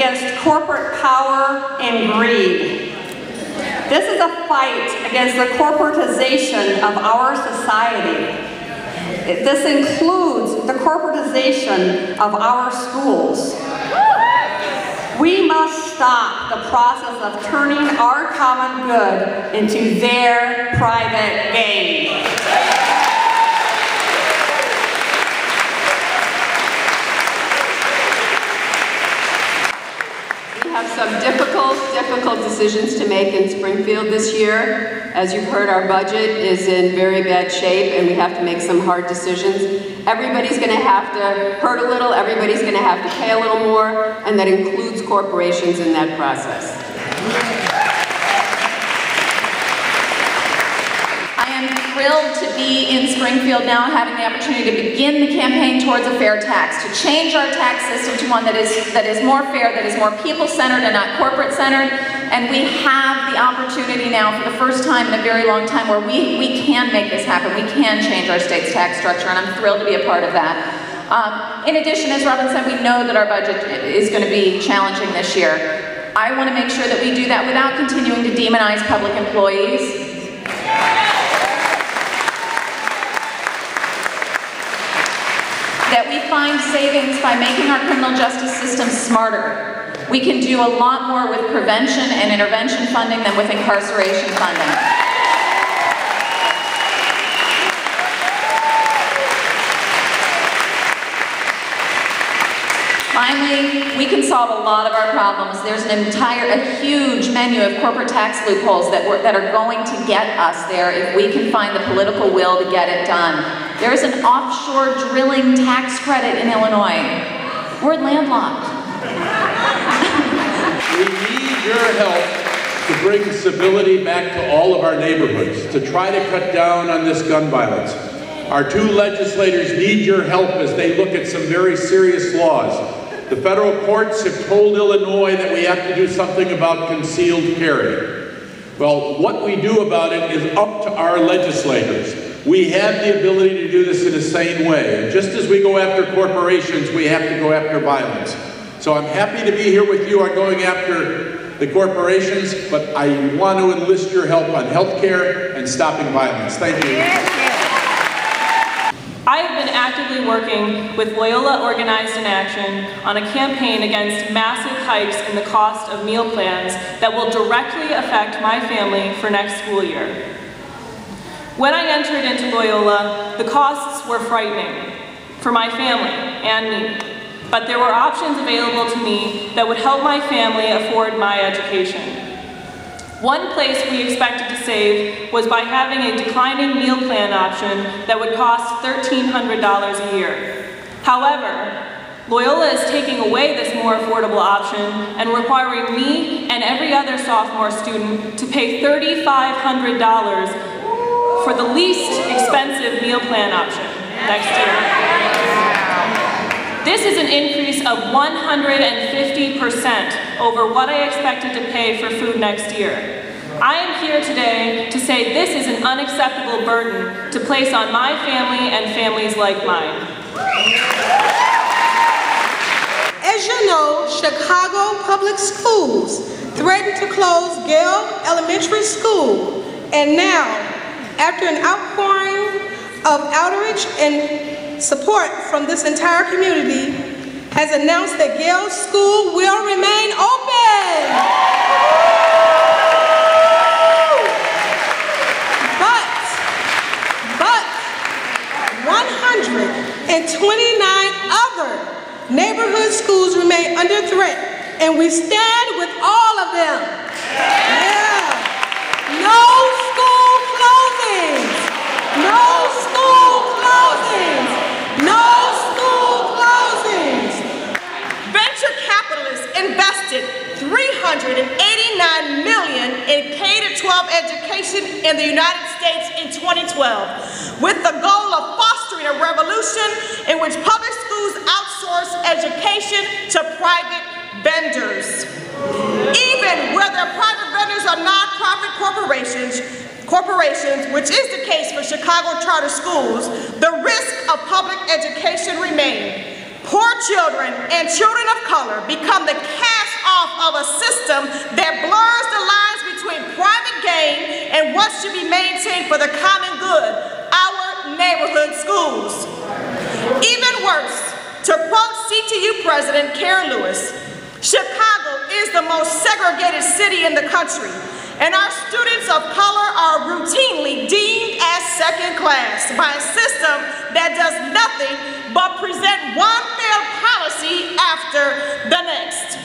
against corporate power and greed. This is a fight against the corporatization of our society. This includes the corporatization of our schools. We must stop the process of turning our common good into their private gain. We have some difficult decisions to make in Springfield this year. As you've heard, our budget is in very bad shape and we have to make some hard decisions. Everybody's going to have to hurt a little, everybody's going to have to pay a little more, and that includes corporations in that process. I am thrilled to be in Springfield now, having the opportunity to begin the campaign towards a fair tax, to change our tax system to one that is more fair, that is more people-centered and not corporate-centered. And we have the opportunity now for the first time in a very long time where we can make this happen. We can change our state's tax structure, and I'm thrilled to be a part of that. In addition, as Robin said, we know that our budget is going to be challenging this year. I want to make sure that we do that without continuing to demonize public employees. That we find savings by making our criminal justice system smarter. We can do a lot more with prevention and intervention funding than with incarceration funding. Finally, we can solve a lot of our problems. There's a huge menu of corporate tax loopholes that are going to get us there if we can find the political will to get it done. There is an offshore drilling tax credit in Illinois. We're landlocked. We need your help to bring civility back to all of our neighborhoods, to try to cut down on this gun violence. Our two legislators need your help as they look at some very serious laws. The federal courts have told Illinois that we have to do something about concealed carry. Well, what we do about it is up to our legislators. We have the ability to do this in a sane way. And just as we go after corporations, we have to go after violence. So I'm happy to be here with you on going after the corporations, but I want to enlist your help on health care and stopping violence. Thank you. I have been actively working with Loyola Organized in Action on a campaign against massive hikes in the cost of meal plans that will directly affect my family for next school year. When I entered into Loyola, the costs were frightening for my family and me, but there were options available to me that would help my family afford my education. One place we expected to save was by having a declining meal plan option that would cost $1,300 a year. However, Loyola is taking away this more affordable option and requiring me and every other sophomore student to pay $3,500 for the least expensive meal plan option next year. This is an increase of 150% over what I expected to pay for food next year. I am here today to say this is an unacceptable burden to place on my family and families like mine. As you know, Chicago Public Schools threatened to close Gale Elementary School, and now, after an outpouring of outreach and support from this entire community, has announced that Gale School will remain open. But 129 other neighborhood schools remain under threat, and we stand with all of them. Yeah. No school closings. No school closings. No school closings. Venture capitalists invested $389 million in K-12 education in the United States in 2012, with the goal of fostering a revolution in which public schools outsource education to private vendors. Even where their private vendors are nonprofit corporations, which is the case for Chicago charter schools, the risk of public education remains. Poor children and children of color become the cash of a system that blurs the lines between private gain and what should be maintained for the common good, our neighborhood schools. Even worse, to quote CTU President Karen Lewis, Chicago is the most segregated city in the country, and our students of color are routinely deemed as second class by a system that does nothing but present one failed policy after the next.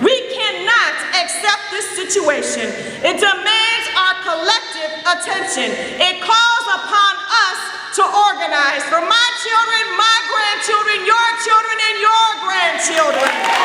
We cannot accept this situation. It demands our collective attention. It calls upon us to organize for my children, my grandchildren, your children, and your grandchildren.